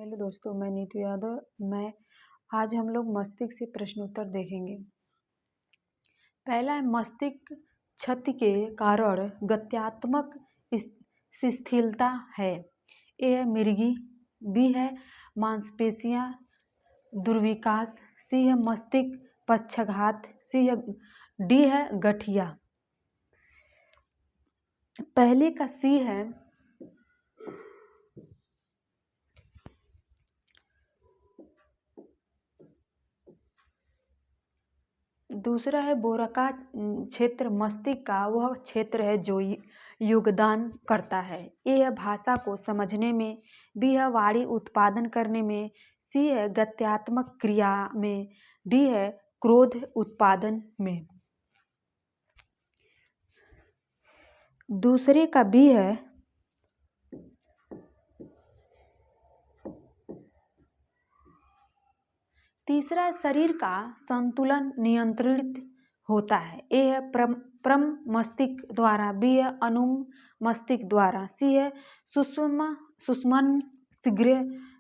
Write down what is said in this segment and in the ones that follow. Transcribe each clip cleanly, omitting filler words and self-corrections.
Hello दोस्तों, मैं नीतू यादव। आज हम लोग मस्तिष्क से प्रश्नोत्तर देखेंगे। पहला है, मस्तिष्क क्षति के कारण गत्यात्मक शिथिलता है। ए है मिर्गी, बी है मांसपेशियां दुर्विकास, सी है मस्तिष्क पक्षाघात, सी है डी है गठिया। पहले का सी है। दूसरा है बोरका क्षेत्र मस्तिष्क का वह क्षेत्र है जो योगदान करता है। ए है भाषा को समझने में, बी है वाणी उत्पादन करने में, सी है गत्यात्मक क्रिया में, डी है क्रोध उत्पादन में। दूसरे का बी है। तीसरा शरीर का संतुलन नियंत्रित होता है। ए है प्रम मस्तिष्क द्वारा, बी है अनुम मस्तिष्क द्वारा, सी है सुषुम्न शीघ्र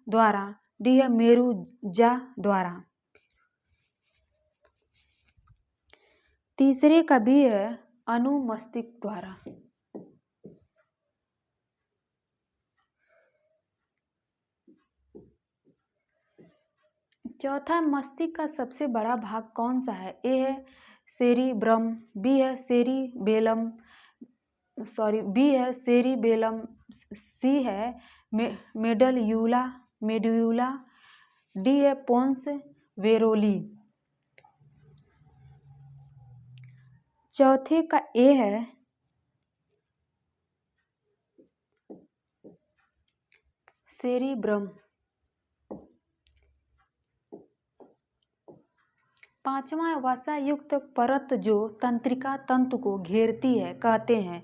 द्वारा, डी है मेरुज्जा द्वारा। तीसरे का बी है अनु मस्तिष्क द्वारा। चौथा, मस्तिष्क का सबसे बड़ा भाग कौन सा है? ए है सेरिब्रम, बी है सेरिबेलम, सी है मेडुला, डी है पोन्स वेरोली। चौथे का ए है सेरिब्रम। पांचवा, वसा युक्त परत जो तंत्रिका तंतु को घेरती है कहते हैं।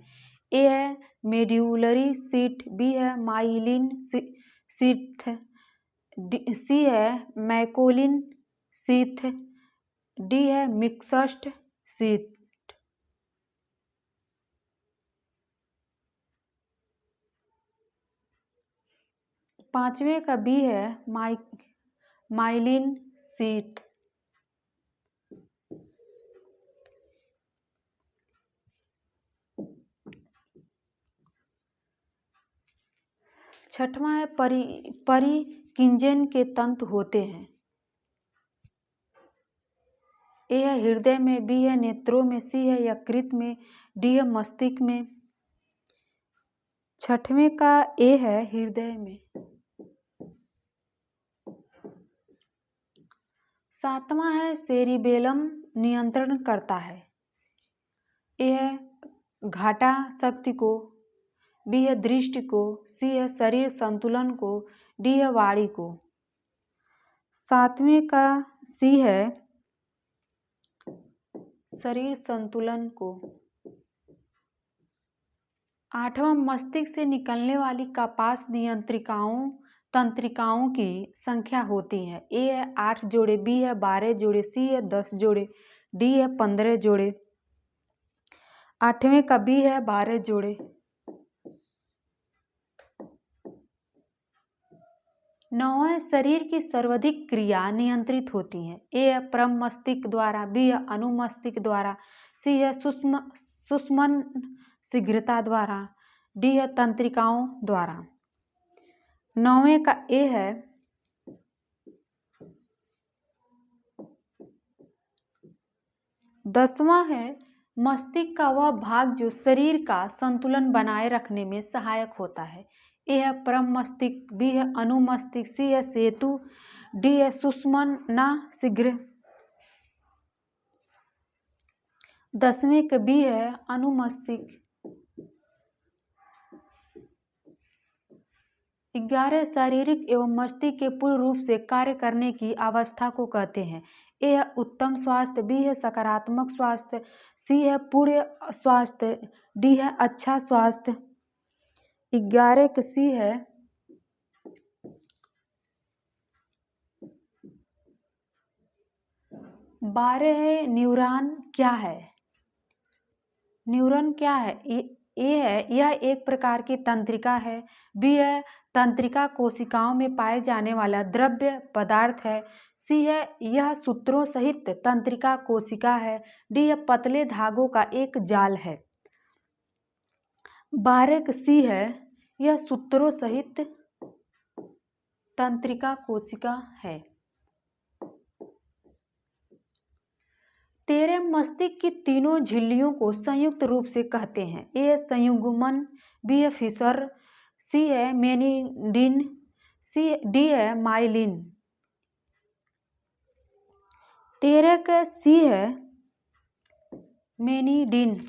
ए है मेड्यूलरी सीट, बी है माइलिन सीथ, सी है मैकोलिन सीथ, डी है मिक्स्ड सीथ। पांचवें का बी है माइलिन सीथ। छठवां है परिकिंजन के तंतु होते हैं। ए है हृदय में, बी है नेत्रों में, सी है यकृत में, डी है मस्तिष्क में। छठवें का ए है हृदय में। सातवां है सेरिबेलम नियंत्रण करता है। ए है घाटा शक्ति को, बी है दृष्टि को, सी है शरीर संतुलन को, डी है वाणी को। सातवें का सी है शरीर संतुलन को। आठवां, मस्तिष्क से निकलने वाली कपास तंत्रिकाओं की संख्या होती है। ए है 8 जोड़े, बी है 12 जोड़े, सी है 10 जोड़े, डी है 15 जोड़े। आठवें का बी है 12 जोड़े। नौवें, शरीर की सर्वाधिक क्रिया नियंत्रित होती है। ए है परम मस्तिष्क द्वारा, बी है अनु मस्तिष्क द्वारा, सी है सुषुम्न शीघ्रता द्वारा, डी है तंत्रिकाओं द्वारा। नौवें का ए है दसवां है मस्तिष्क का वह भाग जो शरीर का संतुलन बनाए रखने में सहायक होता है। ए है परम मस्तिष्क, बी है अनु मस्तिष्क, सी है सेतु, डी है सुषुम्ना शीघ्र। दसवें के बी है अनु मस्तिष्क। 11, शारीरिक एवं मस्तिष्क के पूर्ण रूप से कार्य करने की अवस्था को कहते हैं। ए है उत्तम स्वास्थ्य, बी है सकारात्मक स्वास्थ्य, सी है पूर्ण स्वास्थ्य, डी है अच्छा स्वास्थ्य। 11 का सी है 12 है न्यूरॉन क्या है? न्यूरॉन क्या है? ए है यह एक प्रकार की तंत्रिका है। बी है तंत्रिका कोशिकाओं में पाए जाने वाला द्रव्य पदार्थ है। सी है यह सूत्रों सहित तंत्रिका कोशिका है। डी यह पतले धागों का एक जाल है। 12 सी है यह सूत्रों सहित तंत्रिका कोशिका है। 13 मस्तिष्क की तीनों झिल्लियों को संयुक्त रूप से कहते हैं। ए है संयुग्मन, बी है फिशर, सी है मेनिडिन, डी है माइलिन। 13 का सी है मेनिडिन।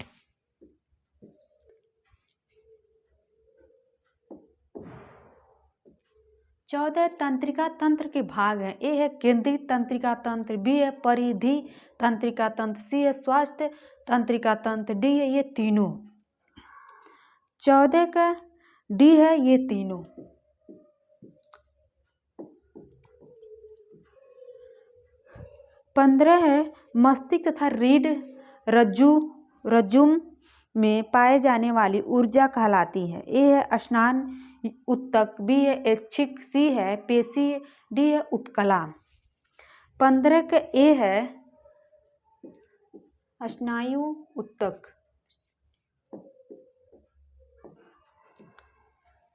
14 तंत्रिका तंत्र के भाग हैं। ए है केंद्रित तंत्रिका तंत्र, बी है परिधि तंत्रिका तंत्र, सी है स्वास्थ्य तंत्रिका तंत्र, डी है ये तीनों। 14 का डी है ये तीनों। 15 है मस्तिष्क तथा रीढ़ रज्जुम में पाए जाने वाली ऊर्जा कहलाती है। ए है स्नान उत्तक, बी है ऐच्छिक, सी है पेशी, डी है उपकला। 15 का ए है स्नायु उत्तक।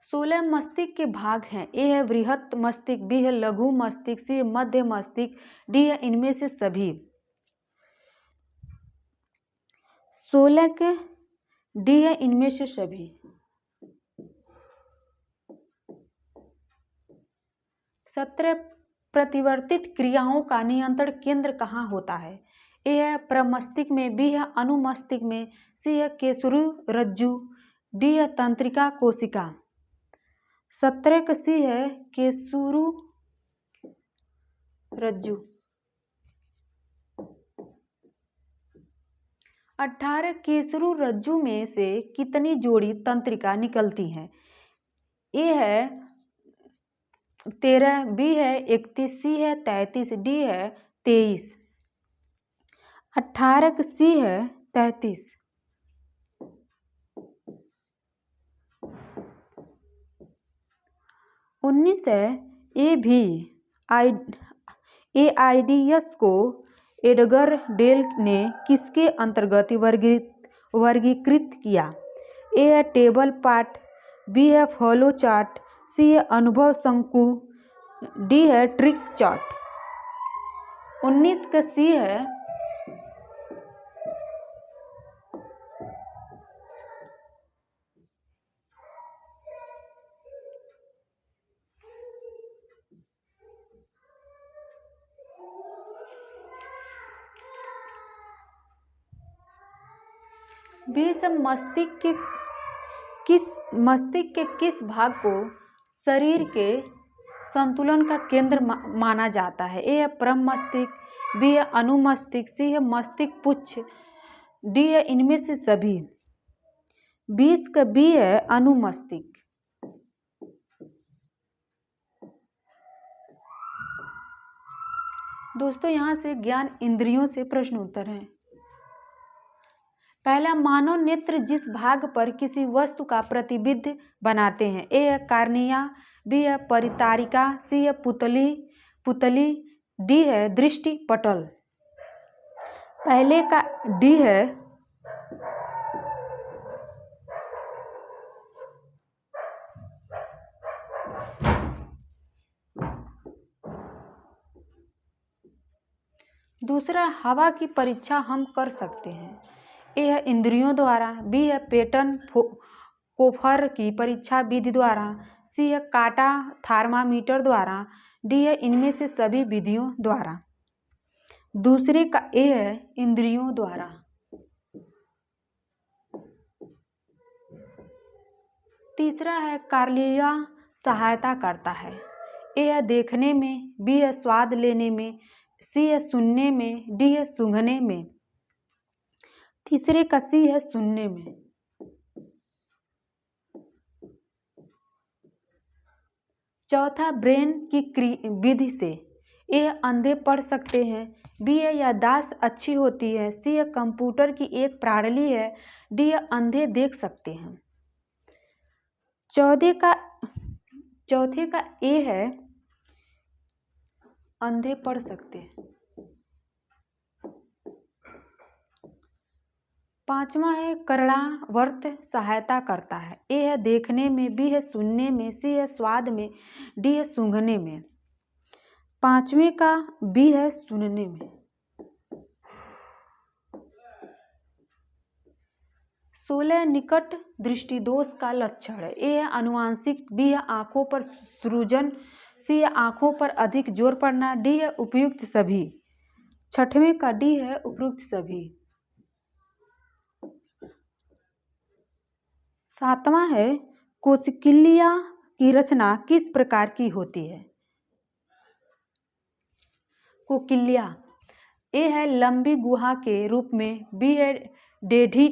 16 मस्तिष्क के भाग हैं। ए है बृहत मस्तिष्क, बी है लघु मस्तिष्क, सी है मध्य मस्तिष्क, डी है इनमें से सभी। 16 के डी है इनमें से सभी। 17 प्रतिवर्तित क्रियाओं का नियंत्रण केंद्र कहाँ होता है। ए है प्रमस्तिष्क में, बी है अनुमस्तिष्क में, सी है केसरी रज्जु, डी है तंत्रिका कोशिका। 17 का सी है केसुरु रज्जु। 18 केसरू रज्जु में से कितनी जोड़ी तंत्रिका निकलती हैं। ए है 13, बी है 31, सी है 33, डी है 23। 18 का सी है 33। 19 है एआईडीएस को एडगर डेल ने किसके अंतर्गत वर्गीकृत किया। ए है टेबल पार्ट, बी है फ्लो चार्ट, सी है अनुभव शंकु, डी है ट्रिक चार्ट। 19 का सी है मस्तिष्क के किस भाग को शरीर के संतुलन का केंद्र माना जाता है। ए है परम मस्तिष्क, बी है अनुमस्तिष्क, सी है मस्तिष्क पुच्छ, डी है इनमें से सभी। 20 का बी है अनुमस्तिष्क। दोस्तों यहाँ से ज्ञान इंद्रियों से प्रश्न उत्तर है। पहला, मानव नेत्र जिस भाग पर किसी वस्तु का प्रतिबिंब बनाते हैं। ए है कार्निया, बी है परितारिका, सी है पुतली, डी है दृष्टि पटल। पहले का डी है दूसरा, हवा की परीक्षा हम कर सकते हैं। ए है इंद्रियों द्वारा, बी है पेटन कोफर की परीक्षा विधि द्वारा, सी है काटा थर्मामीटर द्वारा, डी है इनमें से सभी विधियों द्वारा। दूसरे का ए है इंद्रियों द्वारा। तीसरा है कार्लिया सहायता करता है। ए है देखने में, बी है स्वाद लेने में, सी है सुनने में, डी है सूंघने में। तीसरे का सी है सुनने में। चौथा, ब्रेन की विधि से। ए अंधे पढ़ सकते हैं, बी है याददाश्त अच्छी होती है। सी है कंप्यूटर की एक प्रणाली है। डी है अंधे देख सकते हैं। चौथे का ए है अंधे पढ़ सकते हैं। पांचवा है करणावर्त सहायता करता है। ए है देखने में, बी है सुनने में, सी है स्वाद में, डी है सूंघने में। पांचवें का बी है सुनने में। 16 निकट दृष्टि दोष का लक्षण है। ए है अनुवांशिक, बी है आंखों पर सृजन, सी है आंखों पर अधिक जोर पड़ना, डी है उपयुक्त सभी। छठवें का डी है उपयुक्त सभी। सातवां है कोशिकिल्या की रचना किस प्रकार की होती है। कोकिल्या। ए है लंबी गुहा के रूप में, बी है टेढ़ी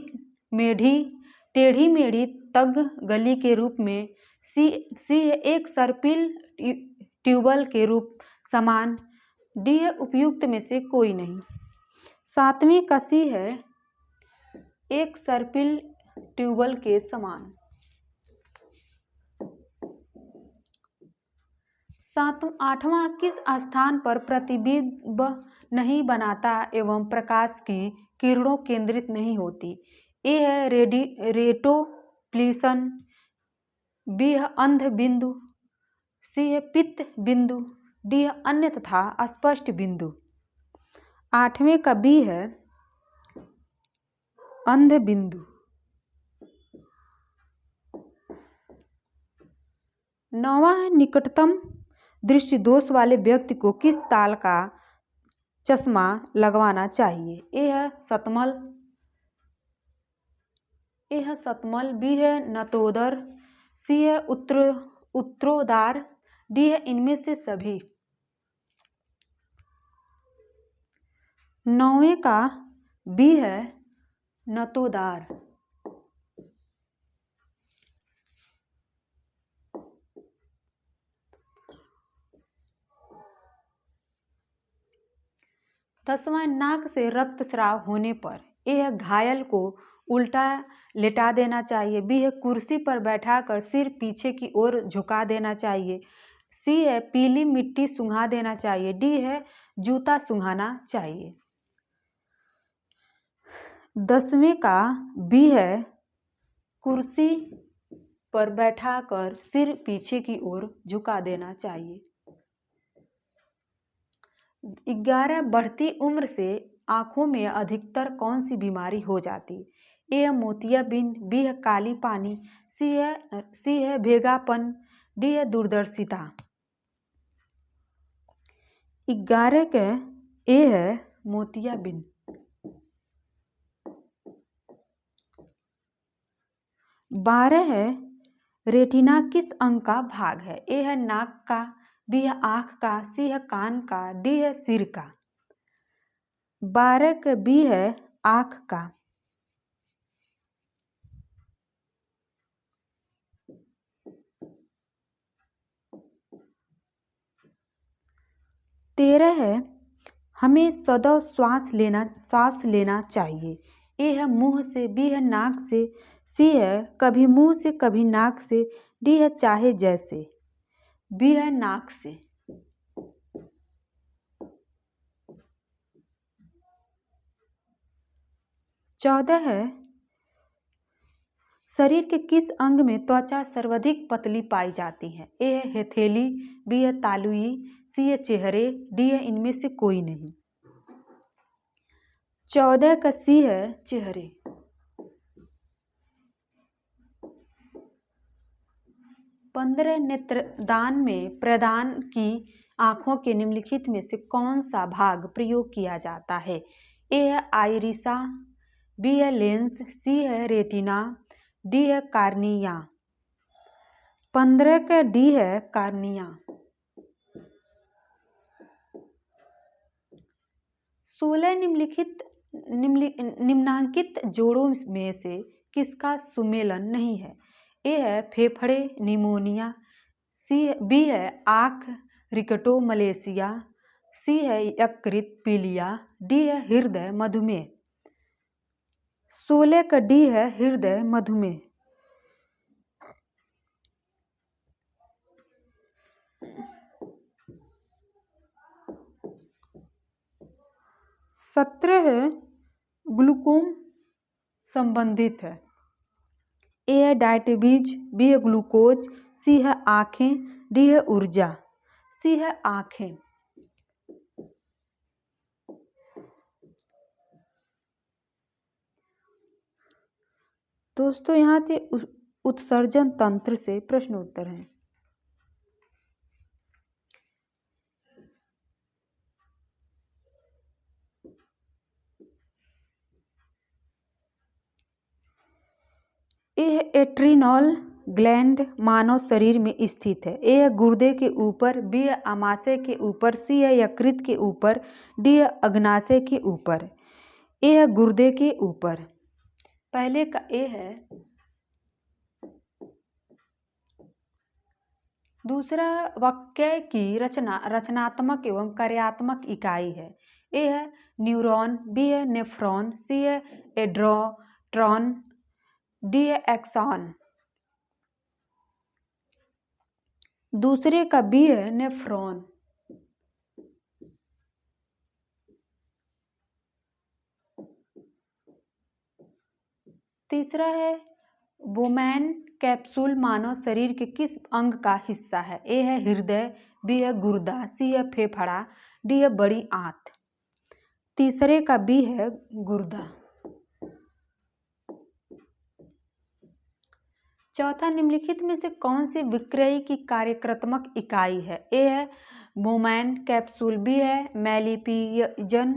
मेढ़ी तग गली के रूप में, सी है एक सर्पिल ट्यूबल के रूप समान, डी है उपयुक्त में से कोई नहीं। सातवीं का सी है एक सर्पिल ट्यूबल के समान। आठवां किस स्थान पर प्रतिबिंब नहीं बनाता एवं प्रकाश की किरणों केंद्रित नहीं होती। ए है रेटोप्लिसन, बी है अंध बिंदु, सी है पित्त बिंदु, डी है अन्य तथा स्पष्ट बिंदु। आठवें का बी है अंध बिंदु। नौवां है निकटतम दृष्टि दोष वाले व्यक्ति को किस ताल का चश्मा लगवाना चाहिए। ए है सतमल, बी है नतोदर, सी है उत्तरोदार, डी है इनमें से सभी। नौवें का बी है नतोदार। दसवां नाक से रक्तस्राव होने पर। ए है घायल को उल्टा लेटा देना चाहिए, बी है कुर्सी पर बैठाकर सिर पीछे की ओर झुका देना चाहिए, सी है पीली मिट्टी सूंघा देना चाहिए, डी है जूता सूंघाना चाहिए। 10वें का बी है कुर्सी पर बैठाकर सिर पीछे की ओर झुका देना चाहिए। 11 बढ़ती उम्र से आँखों में अधिकतर कौन सी बीमारी हो जाती। ए है मोतियाबिंद, बी है काली पानी, सी है भेगापन, डी है दूरदर्शिता। 11 के ए है मोतियाबिंद। 12 है रेटिना किस अंग का भाग है। ए है नाक का, बी है आँख का, सी है कान का, डी है सिर का। 12 का बी है आँख का। 13 है हमें सदैव श्वास लेना चाहिए। ए है मुंह से, बी है नाक से, सी है कभी मुंह से कभी नाक से, डी है चाहे जैसे, बी है नाक से। 14 है शरीर के किस अंग में त्वचा सर्वाधिक पतली पाई जाती है। ए है हथेली, बी है तालुई, सी है चेहरे, डी है इनमें से कोई नहीं। 14 का सी है चेहरे। 15 नेत्रदान में प्रदान की आँखों के निम्नलिखित में से कौन सा भाग प्रयोग किया जाता है। ए है आइरिसा, बी है लेंस, सी है रेटिना, डी है कार्निया। 15 का डी है कार्निया। 16 निम्नांकित जोड़ों में से किसका सुमेलन नहीं है। ए है फेफड़े निमोनिया, बी है आँख रिकटोमलेशिया, सी है यकृत पीलिया, डी है हृदय मधुमेह। 16 का डी है हृदय मधुमेह। 17 है ग्लूकोम संबंधित है। ए है डायबिटीज, बी है ग्लूकोज, सी है आँखें, डी है ऊर्जा। सी है आँखें। दोस्तों यहाँ थे उत्सर्जन तंत्र से प्रश्न उत्तर हैं। यह एड्रीनल ग्लैंड मानव शरीर में स्थित है। ए है गुर्दे के ऊपर, बी है आमाशय के ऊपर, सी है यकृत के ऊपर, डी है अग्नाशय के ऊपर। ए है गुर्दे के ऊपर। पहले का ए है। दूसरा वाक्य की रचनात्मक एवं कार्यात्मक इकाई है। ए है न्यूरॉन, बी है नेफ्रॉन, सी है एड्रोट्रॉन, डी है एक्सॉन। दूसरे का बी है नेफ्रॉन। तीसरा है बोमैन कैप्सूल मानव शरीर के किस अंग का हिस्सा है। ए है हृदय, बी है गुर्दा, सी है फेफड़ा, डी है बड़ी आंत। तीसरे का बी है गुर्दा। चौथा, निम्नलिखित में से कौन सी विक्रयी की कार्यात्मक इकाई है। ए है बोमैन कैप्सूल, बी है मेलिपिजन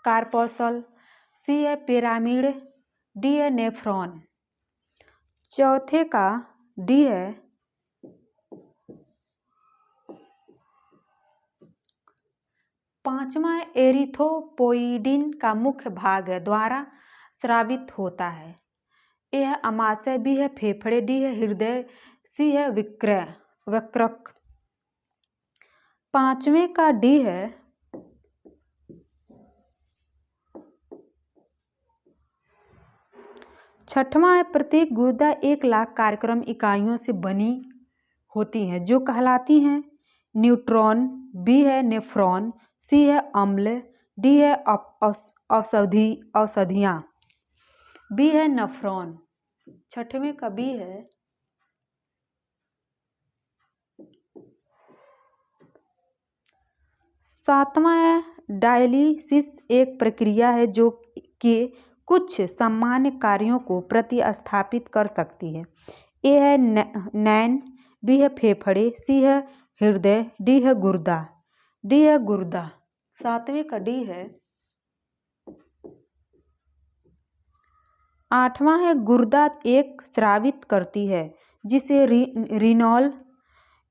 कार्पोसल, सी है पिरामिड, डी है नेफ्रॉन। चौथे का डी है। पांचवा है एरिथ्रोपोइडिन का मुख्य भाग है द्वारा स्रावित होता है। ए है आमाशय, बी है फेफड़े, डी है हृदय, सी है वृक्क। पांचवें का डी है। छठवां है प्रत्येक गुर्दा 1 लाख कार्यक्रम इकाइयों से बनी होती हैं जो कहलाती हैं न्यूट्रॉन, बी है नेफ्रॉन, सी है अम्ल, डी है औषधियाँ, बी है नेफ्रॉन। छठवें का बी है। सातवां है डायलिसिस एक प्रक्रिया है जो कि कुछ सामान्य कार्यों को प्रतिस्थापित कर सकती है। ए है नैन, बी है फेफड़े, सी है हृदय, डी है गुर्दा। डी है गुर्दा। सातवें का डी है। आठवां है गुर्दा एक स्रावित करती है जिसे रीनल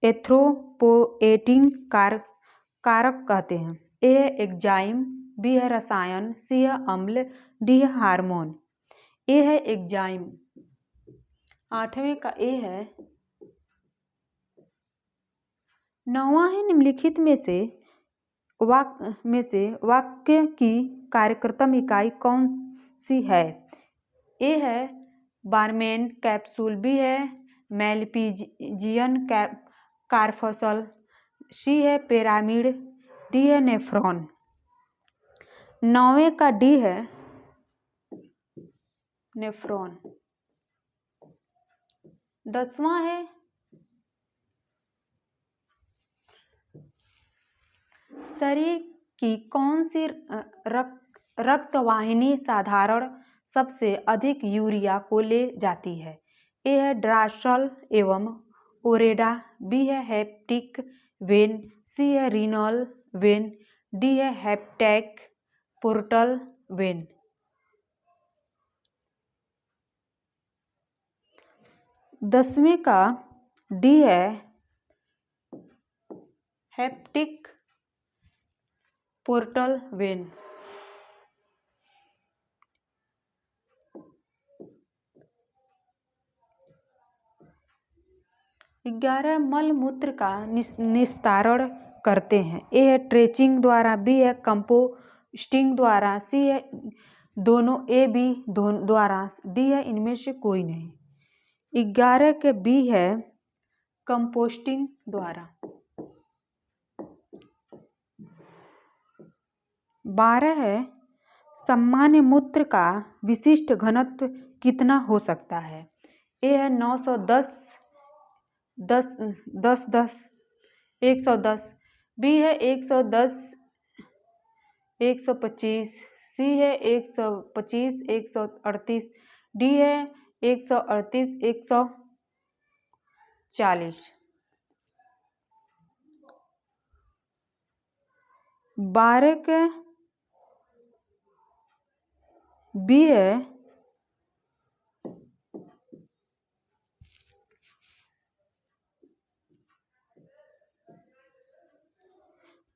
एथ्रोपोएटिन कारक कहते हैं। ए है एंजाइम, बी है रसायन, सी है अम्ल, डी है हार्मोन। ए है एंजाइम। आठवें का ए है। नौवां है निम्नलिखित में से वाक्य की कार्यक्रम इकाई कौन सी है। ए है बारमैन कैप्सूल, बी है मेलिपिजियन कार्पोसल, सी है पिरामिड, डी है नेफ्रॉन। नौवें का डी है नेफ्रॉन। 10वां है शरीर की कौन सी रक्तवाहिनी साधारण सबसे अधिक यूरिया को ले जाती है। ए है ड्रासल एवं ओरेडा, बी है हेप्टिक वेन, सी है रीनल वेन, डी है हेप्टैक पोर्टल वेन। 10वें का डी है हेप्टिक पोर्टल वेन। 11 मल मूत्र का निस्तारण करते हैं। ए है ट्रेचिंग द्वारा, बी है कंपोस्टिंग द्वारा, सी है दोनों ए बी दोनों द्वारा, डी है इनमें से कोई नहीं। 11 के बी है कंपोस्टिंग द्वारा। 12 है सामान्य मूत्र का विशिष्ट घनत्व कितना हो सकता है। ए है 910 10 10 10 110, बी है 110 125, सी है 125 138, डी है 138 140। 12 के बी है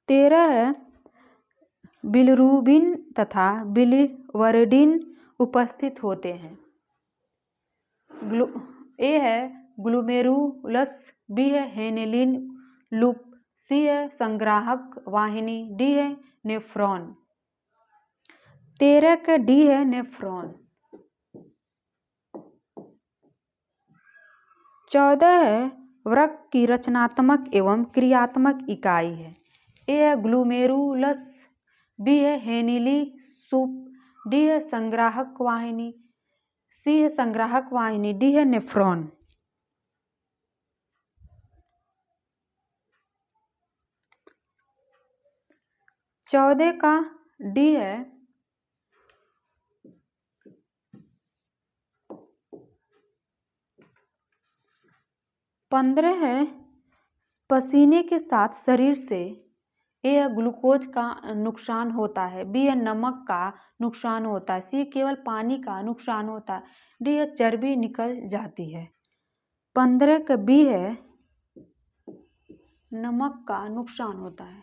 13 है बिलिरुबिन तथा बिलिवर्डिन उपस्थित होते हैं। ए है ग्लूमेरुलस, बी है हेनेलिन लूप, सी है संग्राहक वाहिनी, डी है नेफ्रॉन। 13 का डी है नेफ्रॉन। 14 है वृक्क की रचनात्मक एवं क्रियात्मक इकाई है। ए है ग्लूमेरुलस, बी है हेनिली सूप, डी है संग्राहक वाहिनी, सी है संग्राहक वाहिनी, डी है नेफ्रॉन। 14 का डी है 15 है पसीने के साथ शरीर से। ए है ग्लूकोज का नुकसान होता है, बी है नमक का नुकसान होता है, सी केवल पानी का नुकसान होता है, डी है चर्बी निकल जाती है। 15 का बी है नमक का नुकसान होता है।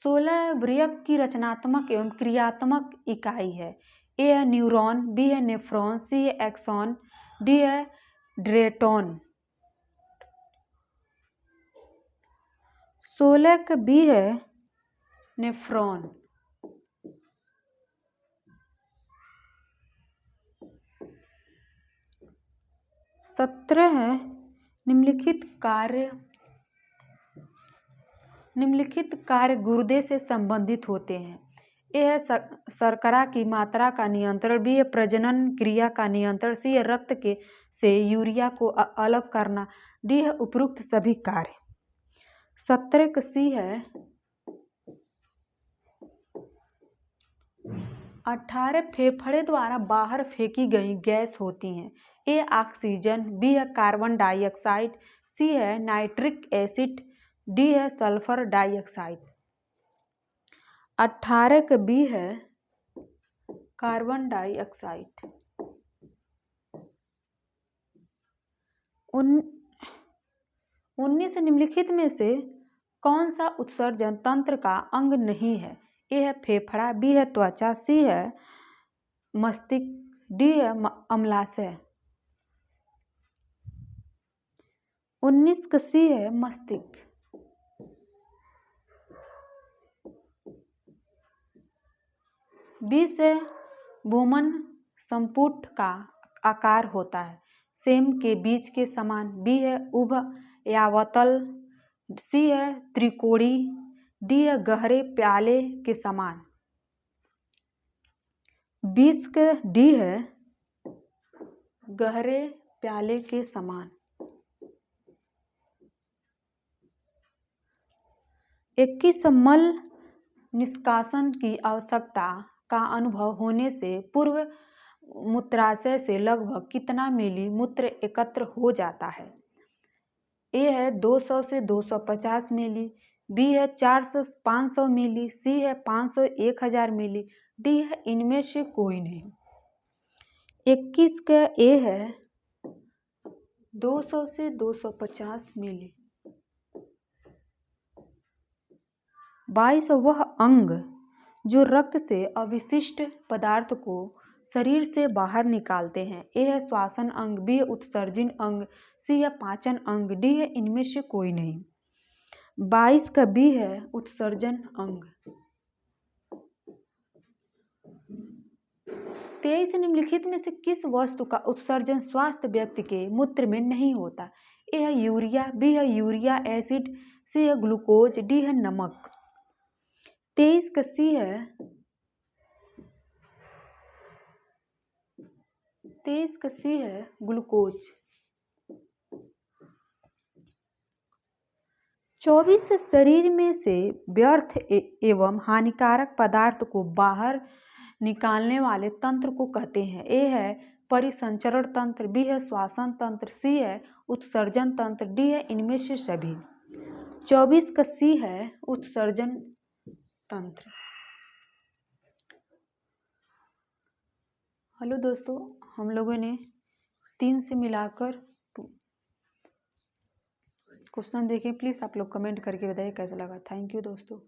16 वृक्क की रचनात्मक एवं क्रियात्मक इकाई है। ए है न्यूरॉन, बी है नेफ्रॉन, सी है एक्सॉन, डी है ड्रेटोन। 16 का बी है नेफ्रॉन। 17 है निम्नलिखित कार्य गुर्दे से संबंधित होते हैं। ए है शर्करा की मात्रा का नियंत्रण, बी है प्रजनन क्रिया का नियंत्रण, सी है रक्त के से यूरिया को अलग करना, डी है उपरोक्त सभी कार्य। 17 का सी है 18 फेफड़े द्वारा बाहर फेंकी गई गैस होती हैं। ए ऑक्सीजन, बी है कार्बन डाइऑक्साइड, सी है नाइट्रिक एसिड, डी है सल्फर डाइऑक्साइड। 18 का बी है कार्बन डाइऑक्साइड। 19 निम्नलिखित में से कौन सा उत्सर्जन तंत्र का अंग नहीं है। ए है फेफड़ा, बी है त्वचा, सी है मस्तिष्क, डी है अम्लाशय। 19 का सी है मस्तिष्क। 20 है बोमन संपुट का आकार होता है, सेम के बीज के समान, बी है उभयावतल, सी है त्रिकोणी, डी है गहरे प्याले के समान। 20 का डी है गहरे प्याले के समान। 21 मल निष्कासन की आवश्यकता का अनुभव होने से पूर्व मूत्राशय से लगभग कितना मिली मूत्र एकत्र हो जाता है। ए है 200 से 250 मिली, बी है 400 500 मिली, सी है 500 1000 मिली, डी है इनमें से कोई नहीं। 21 का ए है 200 से 250 मिली। 22 वह अंग जो रक्त से अवशिष्ट पदार्थ को शरीर से बाहर निकालते हैं। ए है श्वसन अंग, बी है उत्सर्जन अंग, सी है पाचन अंग, डी है इनमें से कोई नहीं। 22 का बी है उत्सर्जन अंग। 23 निम्नलिखित में से किस वस्तु का उत्सर्जन स्वस्थ व्यक्ति के मूत्र में नहीं होता? ए है यूरिया, बी है यूरिया एसिड, सी है ग्लूकोज, डी है नमक। 23 का सी है 23 का सी है ग्लूकोज। 24 शरीर में से व्यर्थ एवं हानिकारक पदार्थ को बाहर निकालने वाले तंत्र को कहते हैं। ए है परिसंचरण तंत्र, बी है श्वसन तंत्र, सी है उत्सर्जन तंत्र, डी है इनमें से सभी। 24 का सी है उत्सर्जन तंत्र। हेलो दोस्तों, हम लोगों ने 3 से मिलाकर क्वेश्चन देखें। प्लीज़ आप लोग कमेंट करके बताइए कैसा लगा। थैंक यू दोस्तों।